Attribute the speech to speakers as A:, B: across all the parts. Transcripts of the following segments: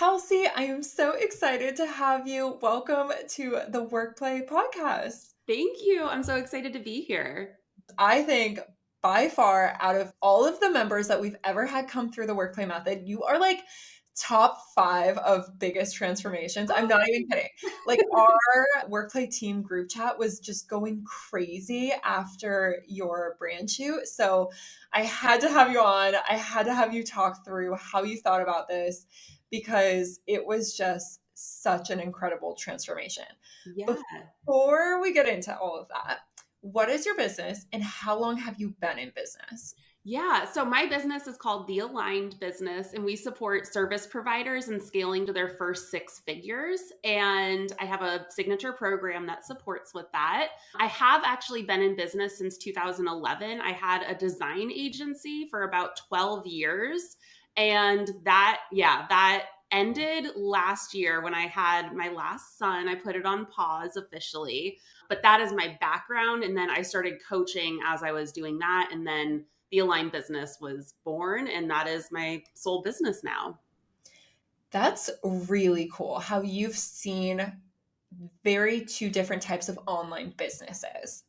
A: Kelsey, I am so excited to have you. Welcome to the Workplay podcast.
B: Thank you. I'm so excited to be here.
A: I think by far out of all of the members that we've ever had come through the Workplay method, you are like top five of biggest transformations. I'm not even kidding. Like our Workplay team group chat was just going crazy after your brand shoot. So I had to have you on. I had to have you talk through how you thought about this because it was just such an incredible transformation.
B: Yeah.
A: Before we get into all of that, what is your business and how long have you been in business?
B: Yeah. So my business is called The Aligned Business, and we support service providers in scaling to their first six figures. And I have a signature program that supports with that. I have actually been in business since 2011. I had a design agency for about 12 years. And that ended last year when I had my last son. I put it on pause officially, but that is my background. And then I started coaching as I was doing that. And then the Align business was born, and that is my sole business now.
A: That's really cool how you've seen very two different types of online businesses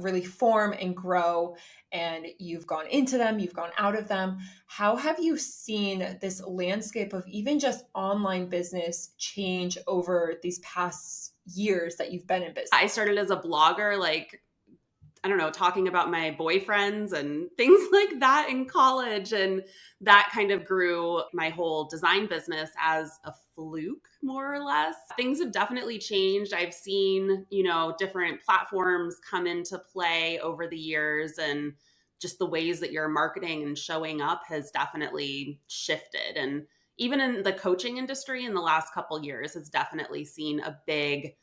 A: really form and grow, and you've gone into them, you've gone out of them. How have you seen this landscape of even just online business change over these past years that you've been in
B: I
A: business?
B: started as a blogger, like, I don't know, talking about my boyfriends and things like that in college. And that kind of grew my whole design business as a fluke, more or less. Things have definitely changed. I've seen, different platforms come into play over the years, and just the ways that you're marketing and showing up has definitely shifted. And even in the coaching industry in the last couple years has definitely seen a big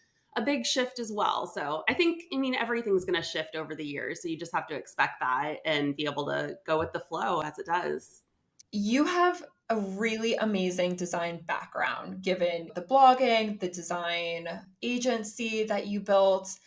B: shift as well. So I mean, everything's going to shift over the years. So you just have to expect that and be able to go with the flow as it does.
A: You have a really amazing design background given the blogging, the design agency that you built.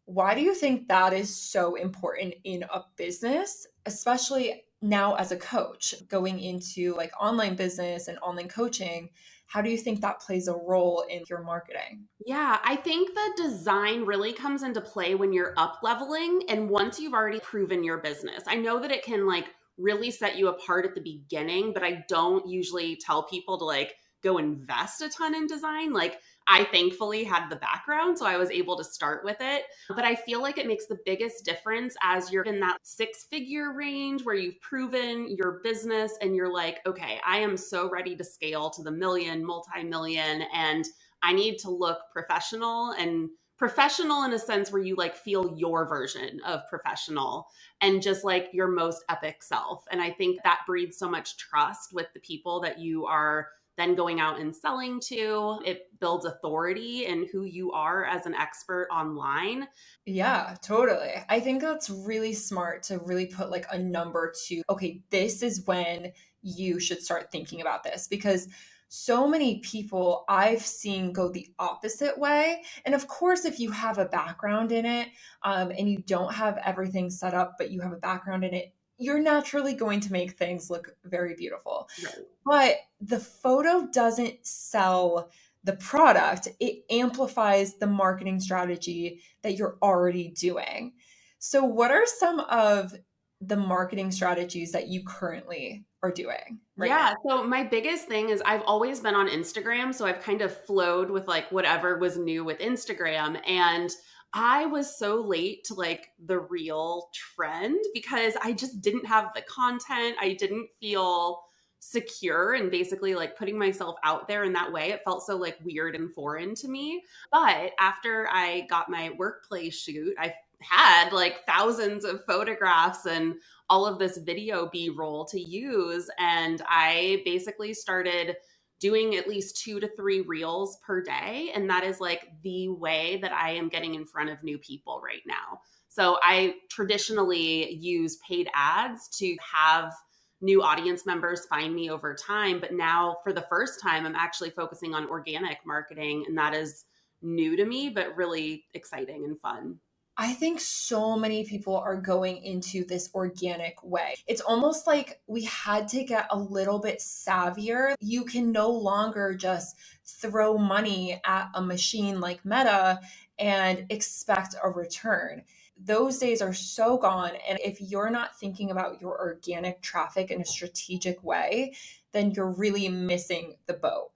A: Why do you think that is so important in a business, especially now as a coach going into like online business and online coaching? How do you think that plays a role in your marketing?
B: Yeah, I think the design really comes into play when you're up leveling and once you've already proven your business. I know that it can like really set you apart at the beginning, but I don't usually tell people to like go invest a ton in design. Like I thankfully had the background, so I was able to start with it. But I feel like it makes the biggest difference as you're in that six-figure range where you've proven your business and you're like, okay, I am so ready to scale to the million, multi-million, and I need to look professional, and professional in a sense where you like feel your version of professional and just like your most epic self. And I think that breeds so much trust with the people that you are then going out and selling to. It builds authority in who you are as an expert online.
A: Yeah, totally. I think that's really smart to really put like a number to, okay, this is when you should start thinking about this because so many people I've seen go the opposite way. And of course, if you have a background in it and you don't have everything set up, but you have a background in it, you're naturally going to make things look very beautiful.
B: Right.
A: But the photo doesn't sell the product, it amplifies the marketing strategy that you're already doing. So, what are some of the marketing strategies that you currently are doing right now?
B: Yeah. So my biggest thing is I've always been on Instagram. So I've kind of flowed with like whatever was new with Instagram. And I was so late to like the real trend because I just didn't have the content. I didn't feel secure and basically like putting myself out there in that way. It felt so like weird and foreign to me. But after I got my workplace shoot, I had like thousands of photographs and all of this video B-roll to use. And I basically started doing at least 2 to 3 reels per day. And that is like the way that I am getting in front of new people right now. So I traditionally use paid ads to have new audience members find me over time. But now for the first time, I'm actually focusing on organic marketing. And that is new to me, but really exciting and fun.
A: I think so many people are going into this organic way. It's almost like we had to get a little bit savvier. You can no longer just throw money at a machine like Meta and expect a return. Those days are so gone. And if you're not thinking about your organic traffic in a strategic way, then you're really missing the boat.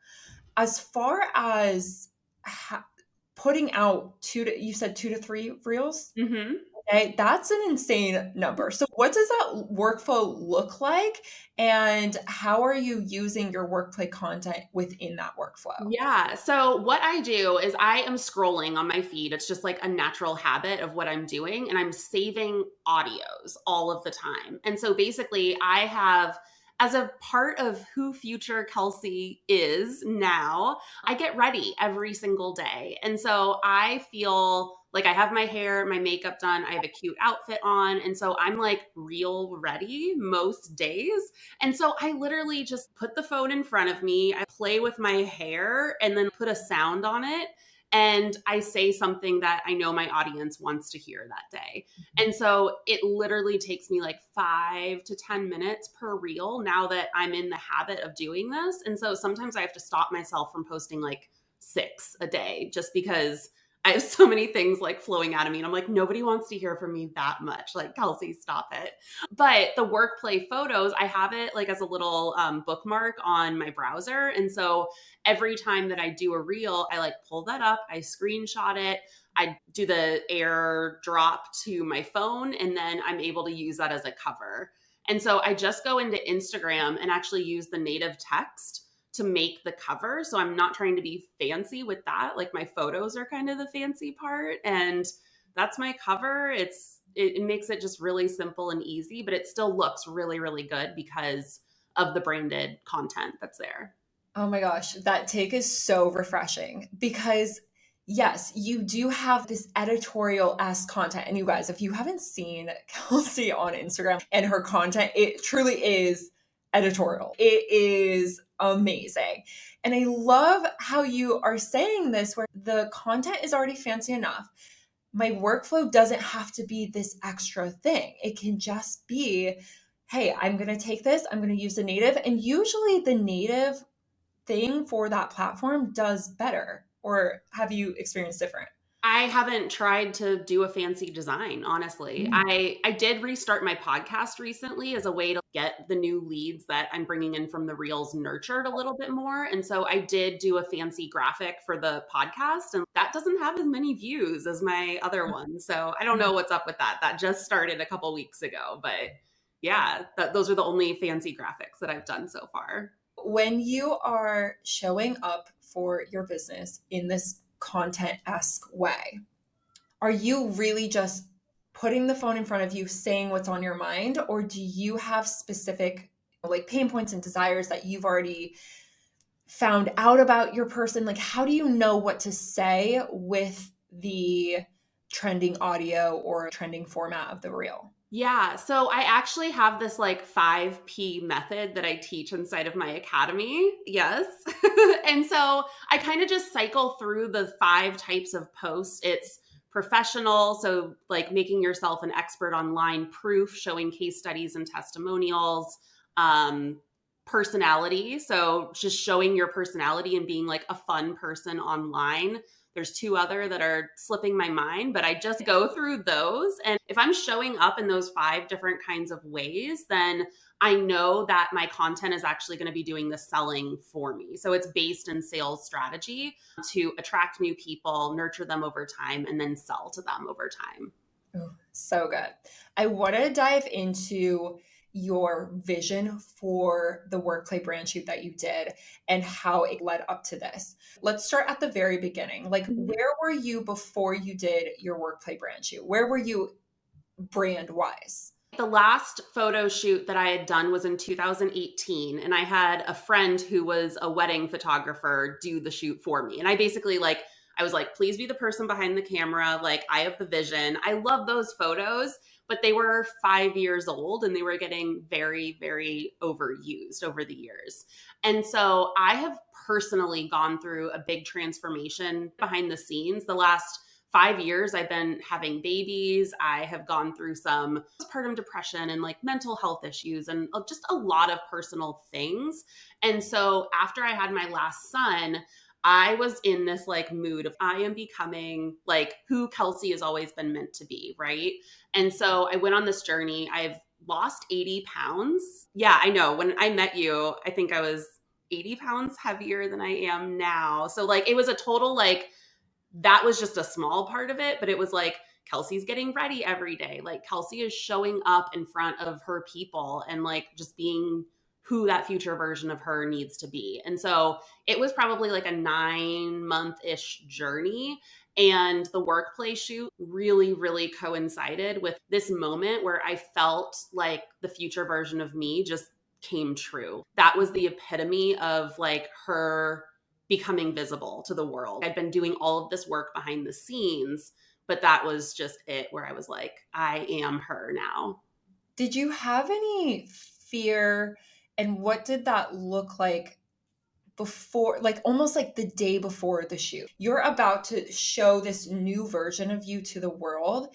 A: As far as ha- putting out you said 2 to 3 reels.
B: Hmm.
A: Okay, that's an insane number. So what does that workflow look like? And how are you using your workplay content within that workflow?
B: Yeah. So what I do is I am scrolling on my feed. It's just like a natural habit of what I'm doing. And I'm saving audios all of the time. And so basically, I have, as a part of who future Kelsey is now, I get ready every single day. And so I feel like I have my hair, my makeup done, I have a cute outfit on. And so I'm like real ready most days. And so I literally just put the phone in front of me, I play with my hair, and then put a sound on it. And I say something that I know my audience wants to hear that day. And so it literally takes me like 5 to 10 minutes per reel now that I'm in the habit of doing this. And so sometimes I have to stop myself from posting like 6 a day just because I have so many things like flowing out of me. And I'm like, nobody wants to hear from me that much. Like, Kelsey, stop it. But the workplay photos, I have it like as a little bookmark on my browser. And so every time that I do a reel, I like pull that up, I screenshot it, I do the air drop to my phone, and then I'm able to use that as a cover. And so I just go into Instagram and actually use the native text to make the cover. So I'm not trying to be fancy with that. Like my photos are kind of the fancy part. And that's my cover. It makes it just really simple and easy, but it still looks really, really good because of the branded content that's there.
A: Oh my gosh, that take is so refreshing because yes, you do have this editorial esque content. And you guys, if you haven't seen Kelsey on Instagram and her content, it truly is editorial. It is amazing. And I love how you are saying this where the content is already fancy enough. My workflow doesn't have to be this extra thing. It can just be, hey, I'm going to take this, I'm going to use the native. And usually the native thing for that platform does better, or have you experienced different?
B: I haven't tried to do a fancy design, honestly.
A: Mm.
B: I did restart my podcast recently as a way to get the new leads that I'm bringing in from the reels nurtured a little bit more. And so I did do a fancy graphic for the podcast, and that doesn't have as many views as my other one. So I don't know what's up with that. That just started a couple weeks ago, but yeah, those are the only fancy graphics that I've done so far.
A: When you are showing up for your business in this content-esque way, are you really just putting the phone in front of you, saying what's on your mind, or do you have specific like pain points and desires that you've already found out about your person? Like, how do you know what to say with the trending audio or trending format of the reel?
B: Yeah, so I actually have this like 5P method that I teach inside of my academy. Yes. And so I kind of just cycle through the 5 types of posts. It's professional, so like making yourself an expert online, proof, showing case studies and testimonials, um, personality, so just showing your personality and being like a fun person online. There's 2 other that are slipping my mind, but I just go through those. And if I'm showing up in those 5 different kinds of ways, then I know that my content is actually going to be doing the selling for me. So it's based in sales strategy to attract new people, nurture them over time, and then sell to them over time.
A: Oh, so good. I want to dive into your vision for the workplay brand shoot that you did and how it led up to this. Let's start at the very beginning. Like, where were you before you did your workplay brand shoot? Where were you brand wise?
B: The last photo shoot that I had done was in 2018, and I had a friend who was a wedding photographer do the shoot for me. And I basically I was like, please be the person behind the camera. Like, I have the vision. I love those photos, but they were 5 years old and they were getting very, very overused over the years. And so I have personally gone through a big transformation behind the scenes. The last 5 years I've been having babies. I have gone through some postpartum depression and like mental health issues and just a lot of personal things. And so after I had my last son, I was in this like mood of I am becoming like who Kelsey has always been meant to be, right? And so I went on this journey. I've lost 80 pounds. Yeah, I know. When I met you, I think I was 80 pounds heavier than I am now. So like it was a total like that was just a small part of it, but it was like Kelsey's getting ready every day. Like Kelsey is showing up in front of her people and like just being who that future version of her needs to be. And so it was probably like a 9-month-ish journey. And the workplace shoot really, really coincided with this moment where I felt like the future version of me just came true. That was the epitome of like her becoming visible to the world. I'd been doing all of this work behind the scenes, but that was just it where I was like, I am her now.
A: Did you have any fear, and what did that look like before, like almost like the day before the shoot? You're about to show this new version of you to the world.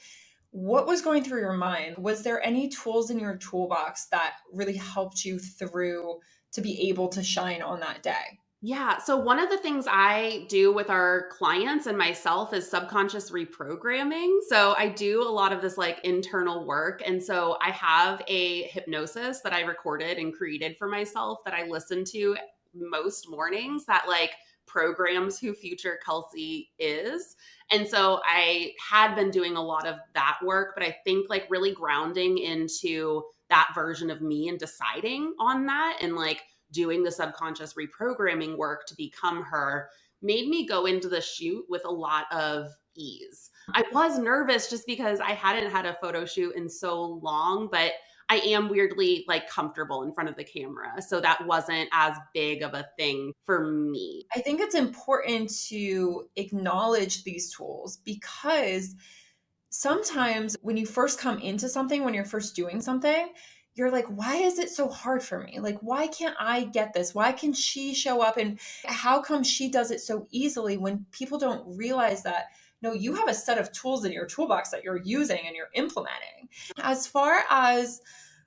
A: What was going through your mind? Was there any tools in your toolbox that really helped you through to be able to shine on that day?
B: Yeah. So, one of the things I do with our clients and myself is subconscious reprogramming. So, I do a lot of this like internal work. And so, I have a hypnosis that I recorded and created for myself that I listen to most mornings that like programs who future Kelsey is. And so, I had been doing a lot of that work, but I think like really grounding into that version of me and deciding on that and like doing the subconscious reprogramming work to become her made me go into the shoot with a lot of ease. I was nervous just because I hadn't had a photo shoot in so long, but I am weirdly like comfortable in front of the camera. So that wasn't as big of a thing for me.
A: I think it's important to acknowledge these tools because sometimes when you first come into something, when you're first doing something, you're like, why is it so hard for me? Like, why can't I get this? Why can she show up? And how come she does it so easily when people don't realize that? No, you have a set of tools in your toolbox that you're using and you're implementing. As far as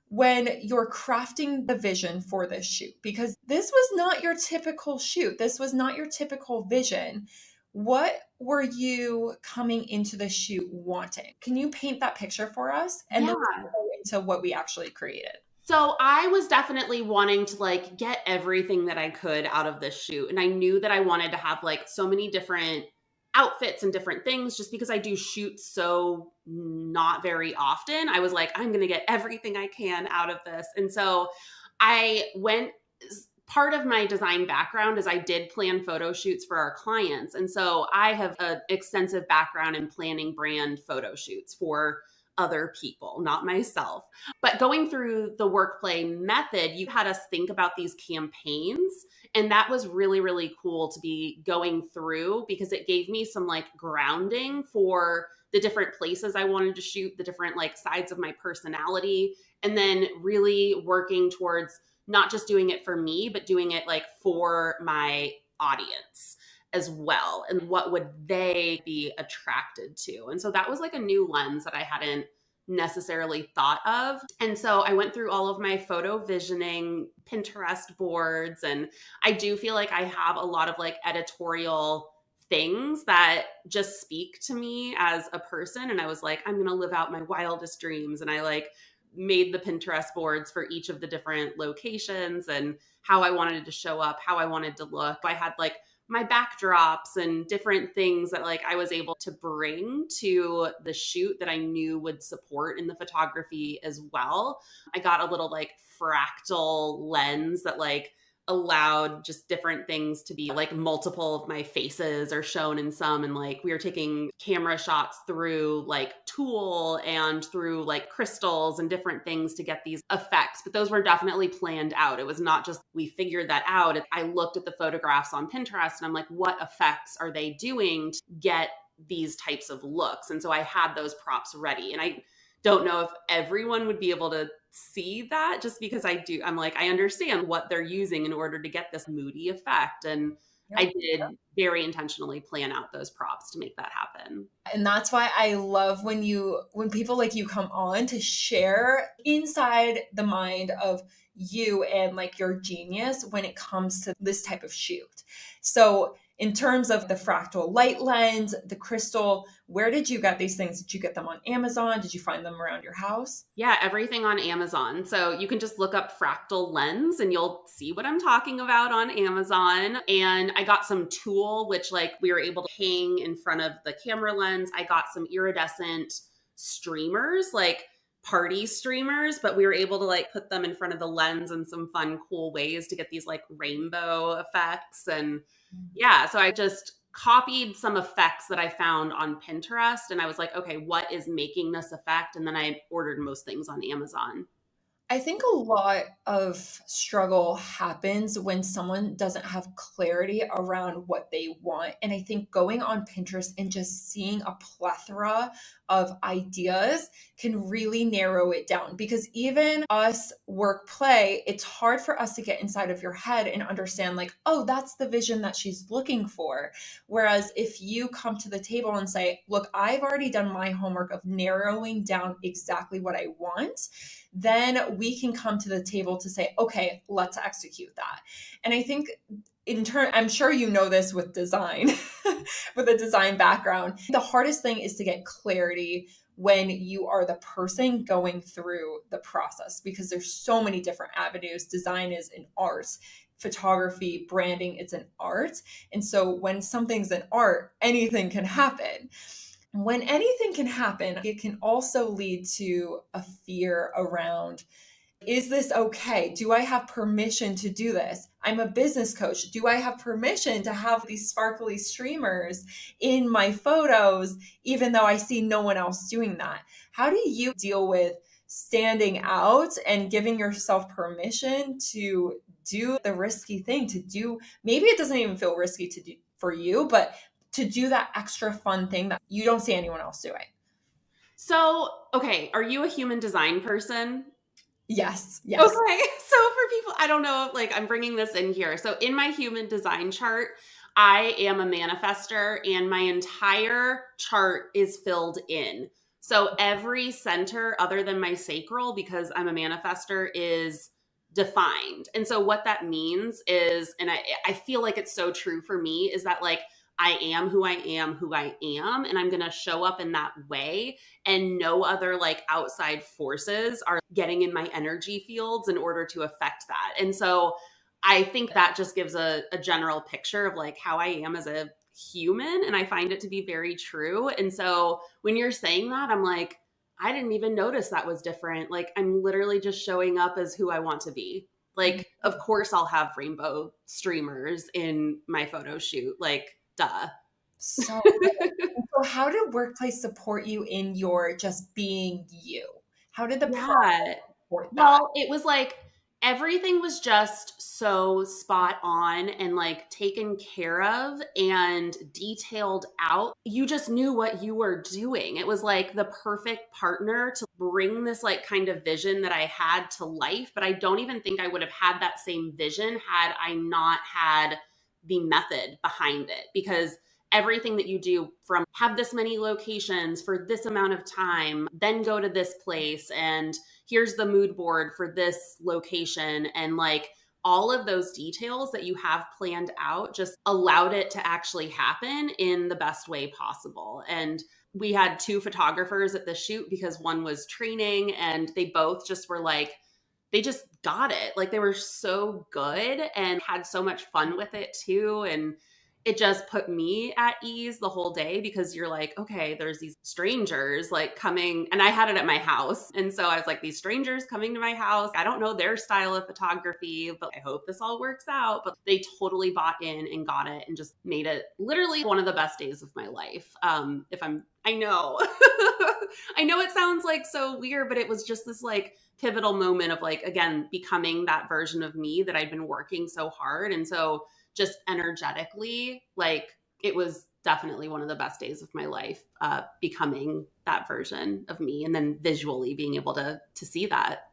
A: when you're crafting the vision for this shoot, because this was not your typical shoot, this was not your typical vision. What were you coming into the shoot wanting? Can you paint that picture for us? And then
B: Yeah.
A: we'll go into what we actually created.
B: So I was definitely wanting to like get everything that I could out of this shoot. And I knew that I wanted to have like so many different outfits and different things just because I do shoot so not very often. I was like, I'm going to get everything I can out of this. And so I went part of my design background is I did plan photo shoots for our clients. And so I have an extensive background in planning brand photo shoots for other people, not myself. But going through the workplay method, you had us think about these campaigns. And that was really, really cool to be going through because it gave me some like grounding for the different places I wanted to shoot, the different like sides of my personality, and then really working towards not just doing it for me, but doing it like for my audience as well. And what would they be attracted to? And so that was like a new lens that I hadn't necessarily thought of. And so I went through all of my photo visioning Pinterest boards. And I do feel like I have a lot of like editorial things that just speak to me as a person. And I was like, I'm going to live out my wildest dreams. And I like made the Pinterest boards for each of the different locations and how I wanted to show up, how I wanted to look. I had like my backdrops and different things that like I was able to bring to the shoot that I knew would support in the photography as well. I got a little like fractal lens that like allowed just different things to be like multiple of my faces are shown in some, and like we were taking camera shots through like tulle and through like crystals and different things to get these effects, but those were definitely planned out. It was not just we figured that out. I looked at the photographs on Pinterest and I'm like, what effects are they doing to get these types of looks? And so I had those props ready, and I don't know if everyone would be able to see that just because I'm like, I understand what they're using in order to get this moody effect. And I
A: Yep.
B: did very intentionally plan out those props to make that happen.
A: And that's why I love when people like you come on to share inside the mind of you and like your genius when it comes to this type of shoot. So in terms of the fractal light lens, the crystal, where did you get these things? Did you get them on Amazon? Did you find them around your house?
B: Yeah, everything on Amazon. So you can just look up fractal lens and you'll see what I'm talking about on Amazon. And I got some tulle, which like we were able to hang in front of the camera lens. I got some iridescent streamers, like party streamers, but we were able to like put them in front of the lens in some fun, cool ways to get these like rainbow effects. And yeah, so I just copied some effects that I found on Pinterest and I was like, okay, what is making this effect? And then I ordered most things on Amazon.
A: I think a lot of struggle happens when someone doesn't have clarity around what they want. And I think going on Pinterest and just seeing a plethora of ideas can really narrow it down because even us work play, it's hard for us to get inside of your head and understand, like, oh, that's the vision that she's looking for. Whereas if you come to the table and say, look, I've already done my homework of narrowing down exactly what I want, then we can come to the table to say, okay, let's execute that. And I think in turn, I'm sure you know this with design, with a design background. The hardest thing is to get clarity when you are the person going through the process because there's so many different avenues. Design is an art, photography, branding, it's an art. And so when something's an art, anything can happen. When anything can happen, it can also lead to a fear around, is this okay? Do I have permission to do this? I'm a business coach. Do I have permission to have these sparkly streamers in my photos, even though I see no one else doing that? How do you deal with standing out and giving yourself permission to do the risky thing, to do, maybe it doesn't even feel risky to do for you, but to do that extra fun thing that you don't see anyone else doing?
B: So, okay, are you a human design person?
A: Yes, yes.
B: Okay. So for people, I don't know, like I'm bringing this in here. So in my human design chart, I am a manifester and my entire chart is filled in. So every center other than my sacral, because I'm a manifester, is defined. And so what that means is, and I feel like it's so true for me, is that like I am who I am, who I am, and I'm going to show up in that way. And no other like outside forces are getting in my energy fields in order to affect that. And so I think that just gives a general picture of like how I am as a human. And I find it to be very true. And so when you're saying that, I'm like, I didn't even notice that was different. Like, I'm literally just showing up as who I want to be. Like, of course, I'll have rainbow streamers in my photo shoot. Like, duh.
A: So so how did workplace support you in your just being you? How did the process
B: Yeah.
A: support that?
B: Well, it was like everything was just so spot on and like taken care of and detailed out. You just knew what you were doing. It was like the perfect partner to bring this like kind of vision that I had to life. But I don't even think I would have had that same vision had I not had the method behind it because everything that you do from have this many locations for this amount of time, then go to this place and here's the mood board for this location and like all of those details that you have planned out just allowed it to actually happen in the best way possible. And we had two photographers at the shoot because one was training and they both just were like, they just got it. Like they were so good and had so much fun with it too. And it just put me at ease the whole day because you're like, okay, there's these strangers like coming, and I had it at my house. And so I was like, these strangers coming to my house. I don't know their style of photography, but I hope this all works out. But they totally bought in and got it and just made it literally one of the best days of my life. I know, I know it sounds like so weird, but it was just this like pivotal moment of like, again, becoming that version of me that I'd been working so hard. And so just energetically, like it was definitely one of the best days of my life, becoming that version of me, and then visually being able to see that.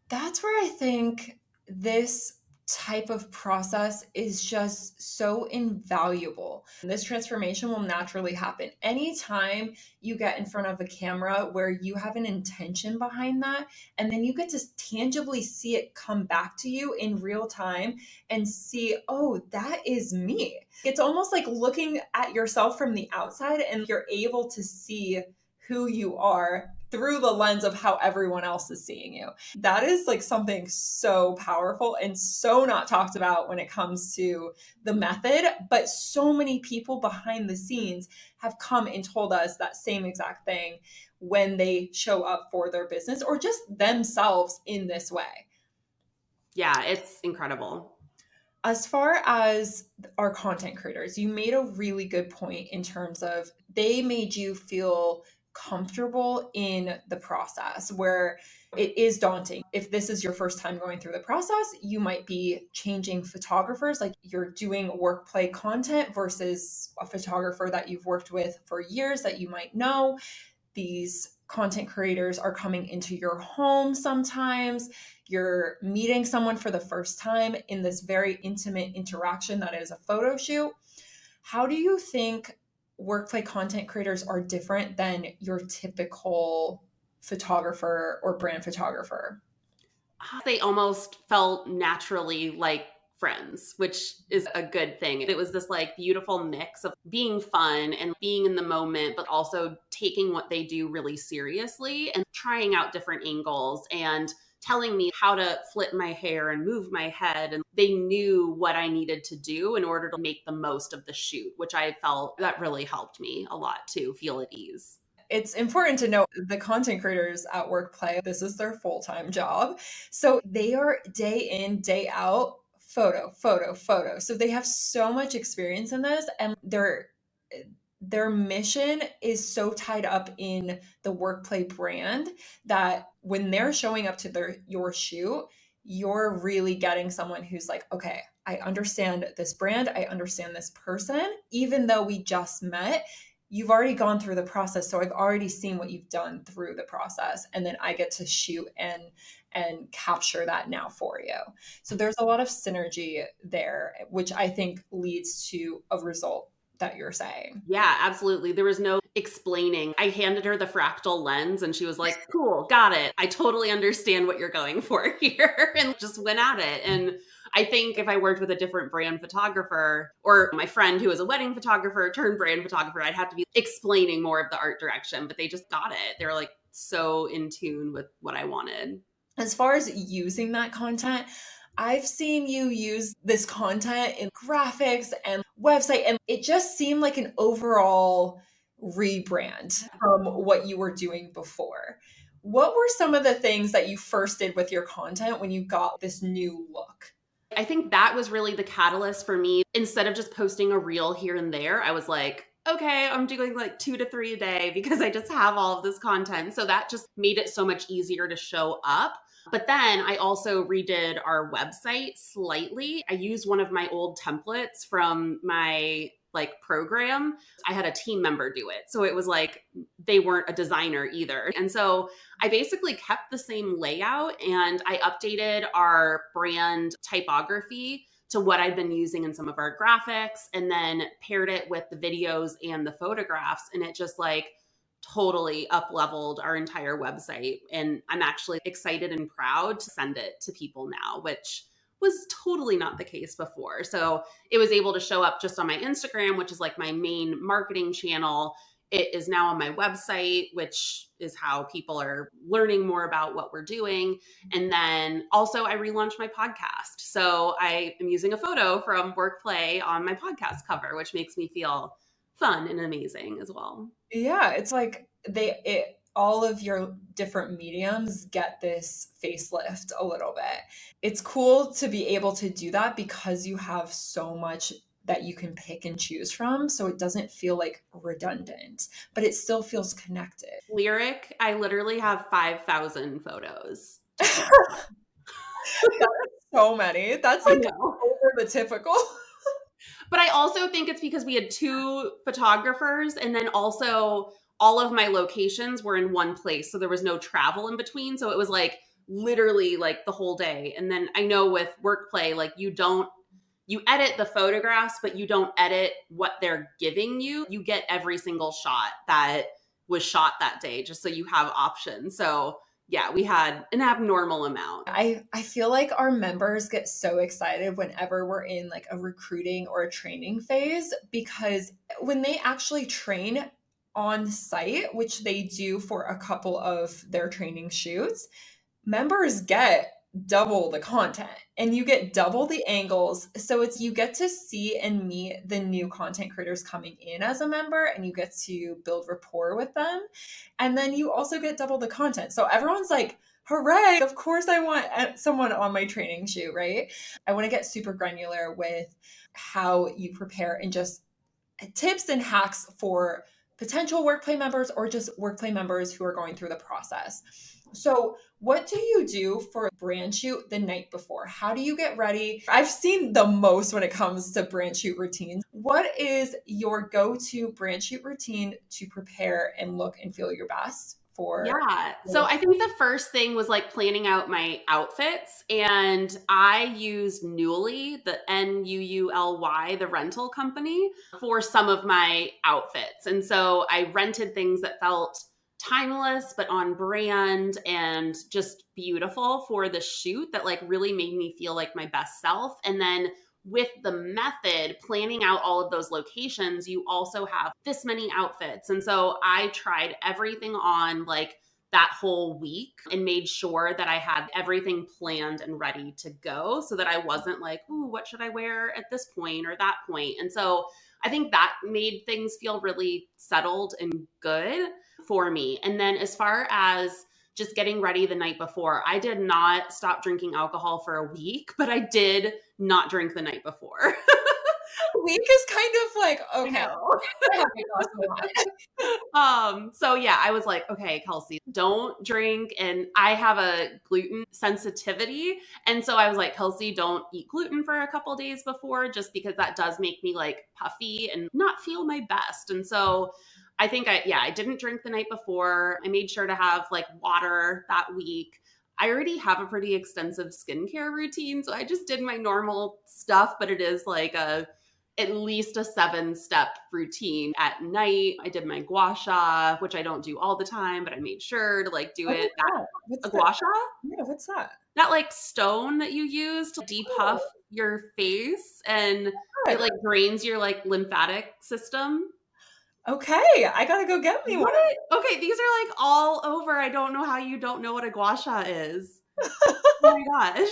A: That's where I think this type of process is just so invaluable. This transformation will naturally happen anytime you get in front of a camera where you have an intention behind that, and then you get to tangibly see it come back to you in real time and see, oh, that is me. It's almost like looking at yourself from the outside and you're able to see who you are through the lens of how everyone else is seeing you. That is like something so powerful and so not talked about when it comes to the method, but so many people behind the scenes have come and told us that same exact thing when they show up for their business or just themselves in this way.
B: Yeah, it's incredible.
A: As far as our content creators, you made a really good point in terms of they made you feel comfortable in the process where it is daunting. If this is your first time going through the process, you might be changing photographers, like you're doing work play content versus a photographer that you've worked with for years that you might know. These content creators are coming into your home sometimes. You're meeting someone for the first time in this very intimate interaction that is a photo shoot. How do you think workplay content creators are different than your typical photographer or brand photographer?
B: They almost felt naturally like friends, which is a good thing. It was this like beautiful mix of being fun and being in the moment, but also taking what they do really seriously and trying out different angles and telling me how to flip my hair and move my head. And they knew what I needed to do in order to make the most of the shoot, which I felt that really helped me a lot to feel at ease.
A: It's important to note the content creators at Workplay, this is their full-time job. So they are day in, day out, photo, photo, photo. So they have so much experience in this and their mission is so tied up in the Workplay brand that when they're showing up to your shoot, you're really getting someone who's like, okay, I understand this brand, I understand this person, even though we just met, you've already gone through the process, so I've already seen what you've done through the process, and then I get to shoot and capture that now for you. So there's a lot of synergy there, which I think leads to a result that you're saying.
B: Yeah, absolutely. There was no explaining. I handed her the fractal lens and she was like, cool, got it. I totally understand what you're going for here and just went at it. And I think if I worked with a different brand photographer or my friend who was a wedding photographer turned brand photographer, I'd have to be explaining more of the art direction, but they just got it. They were like so in tune with what I wanted.
A: As far as using that content, I've seen you use this content in graphics and website, and it just seemed like an overall rebrand from what you were doing before. What were some of the things that you first did with your content when you got this new look?
B: I think that was really the catalyst for me. Instead of just posting a reel here and there, I was like, okay, I'm doing like 2 to 3 a day because I just have all of this content. So that just made it so much easier to show up. But then I also redid our website slightly. I used one of my old templates from my like program. I had a team member do it. So it was like they weren't a designer either. And so I basically kept the same layout and I updated our brand typography to what I'd been using in some of our graphics and then paired it with the videos and the photographs. And it just like totally up leveled our entire website. And I'm actually excited and proud to send it to people now, which was totally not the case before. So it was able to show up just on my Instagram, which is like my main marketing channel. It is now on my website, which is how people are learning more about what we're doing. And then also, I relaunched my podcast. So I am using a photo from Workplay on my podcast cover, which makes me feel fun and amazing as well.
A: Yeah, it's like all of your different mediums get this facelift a little bit. It's cool to be able to do that because you have so much that you can pick and choose from, so it doesn't feel like redundant, but it still feels connected.
B: Lyric, I literally have 5,000 photos.
A: That is so many. That's
B: I
A: like
B: know.
A: over the typical.
B: But I also think it's because we had two photographers and then also all of my locations were in one place. So there was no travel in between. So it was like literally like the whole day. And then I know with workplay, like you edit the photographs, but you don't edit what they're giving you. You get every single shot that was shot that day, just so you have options. So yeah, we had an abnormal amount.
A: I feel like our members get so excited whenever we're in like a recruiting or a training phase, because when they actually train on site, which they do for a couple of their training shoots, members get double the content and you get double the angles. So it's you get to see and meet the new content creators coming in as a member, and you get to build rapport with them. And then you also get double the content. So everyone's like, hooray, of course I want someone on my training shoot, right? I want to get super granular with how you prepare and just tips and hacks for potential workplay members or just workplay members who are going through the process. So, what do you do for brand shoot the night before? How do you get ready? I've seen the most when it comes to brand shoot routines. What is your go-to brand shoot routine to prepare and look and feel your best for?
B: Yeah. So I think the first thing was like planning out my outfits. And I used Nuuly, the Nuuly, the rental company, for some of my outfits. And so I rented things that felt timeless, but on brand and just beautiful for the shoot that like really made me feel like my best self. And then with the method, planning out all of those locations, you also have this many outfits. And so I tried everything on like that whole week and made sure that I had everything planned and ready to go so that I wasn't like, ooh, what should I wear at this point or that point? And so I think that made things feel really settled and good for me. And then as far as just getting ready the night before, I did not stop drinking alcohol for a week, but I did not drink the night before.
A: Week is kind of like,
B: I
A: okay,
B: know.
A: I have my glass of wine.
B: So yeah, I was like, okay, Kelsey, don't drink. And I have a gluten sensitivity. And so I was like, Kelsey, don't eat gluten for a couple days before, just because that does make me like puffy and not feel my best. And so I think I didn't drink the night before. I made sure to have like water that week. I already have a pretty extensive skincare routine. So I just did my normal stuff, but it is like at least a 7-step routine at night. I did my gua sha, which I don't do all the time, but I made sure to like do
A: What is
B: it.
A: that? What's
B: A
A: that?
B: gua sha?
A: Yeah, what's that?
B: That like stone that you use to depuff
A: Oh,
B: your face, and it
A: good.
B: like drains your like lymphatic system.
A: Okay, I gotta go get me one of
B: What? Okay, these are like all over. I don't know how you don't know what a gua sha is. Oh my gosh.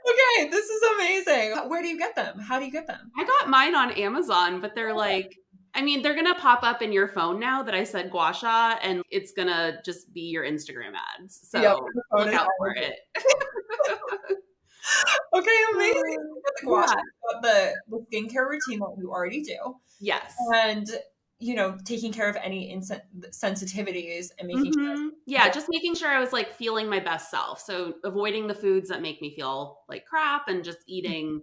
A: Okay, this is amazing. Where do you get them? How do you get them?
B: I got mine on Amazon, but they're like, I mean, they're gonna pop up in your phone now that I said gua sha, and it's gonna just be your Instagram ads.
A: Yep,
B: So
A: the phone
B: look
A: is
B: out for
A: always.
B: it.
A: Okay, amazing. You got the gua sha,
B: Yeah.
A: you got the skincare routine that you already do,
B: Yes.
A: and taking care of any sensitivities and making sure.
B: Yeah, just making sure I was like feeling my best self. So avoiding the foods that make me feel like crap and just eating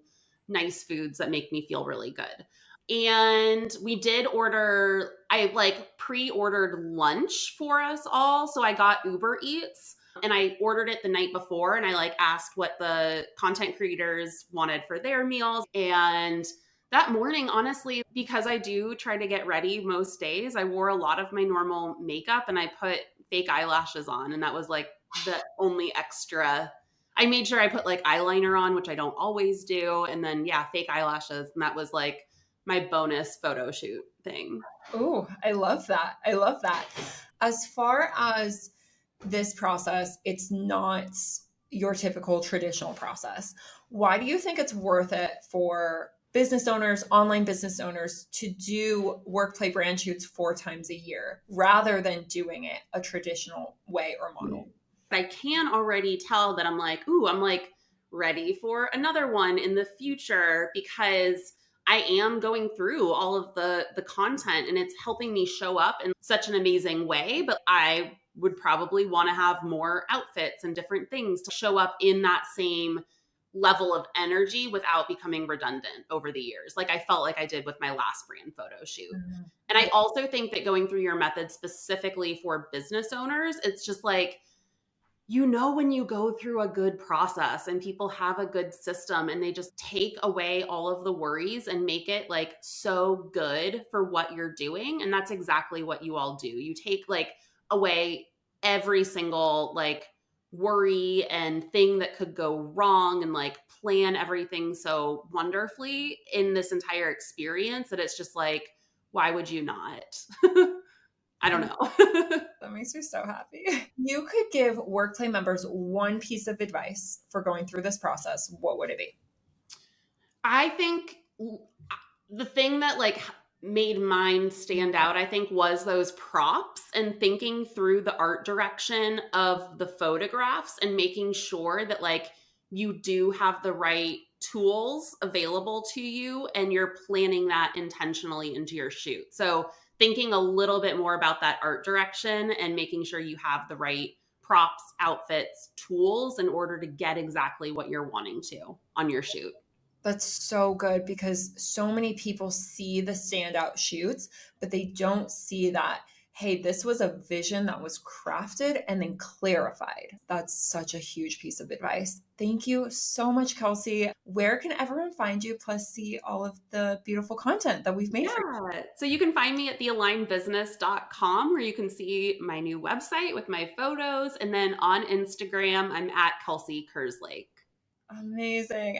B: nice foods that make me feel really good. And we did order, I like pre-ordered lunch for us all. So I got Uber Eats and I ordered it the night before, and I like asked what the content creators wanted for their meals. And that morning, honestly, because I do try to get ready most days, I wore a lot of my normal makeup and I put fake eyelashes on. And that was like the only extra. I made sure I put like eyeliner on, which I don't always do. And then, yeah, fake eyelashes. And that was like my bonus photo shoot thing.
A: Oh, I love that. I love that. As far as this process, it's not your typical traditional process. Why do you think it's worth it for business owners, online business owners, to do workplay brand shoots 4 times a year rather than doing it a traditional way or model?
B: I can already tell that I'm like, ooh, I'm like ready for another one in the future because I am going through all of the content and it's helping me show up in such an amazing way. But I would probably want to have more outfits and different things to show up in that same level of energy without becoming redundant over the years. Like I felt like I did with my last brand photo shoot.
A: Mhm.
B: And I also think that going through your method specifically for business owners, it's just like when you go through a good process and people have a good system and they just take away all of the worries and make it like so good for what you're doing. And that's exactly what you all do. You take like away every single like worry and thing that could go wrong and like plan everything so wonderfully in this entire experience that it's just like, why would you not? I don't know.
A: That makes me so happy. You could give workplay members one piece of advice for going through this process. What would it be?
B: I think the thing that like made mine stand out, I think, was those props and thinking through the art direction of the photographs and making sure that like you do have the right tools available to you and you're planning that intentionally into your shoot. So thinking a little bit more about that art direction and making sure you have the right props, outfits, tools in order to get exactly what you're wanting to on your shoot.
A: That's so good because so many people see the standout shoots, but they don't see that, hey, this was a vision that was crafted and then clarified. That's such a huge piece of advice. Thank you so much, Kelsey. Where can everyone find you, plus see all of the beautiful content that we've made for you?
B: Yeah. So you can find me at thealignedbusiness.com where you can see my new website with my photos. And then on Instagram, I'm at Kelsey Kerslake.
A: Amazing.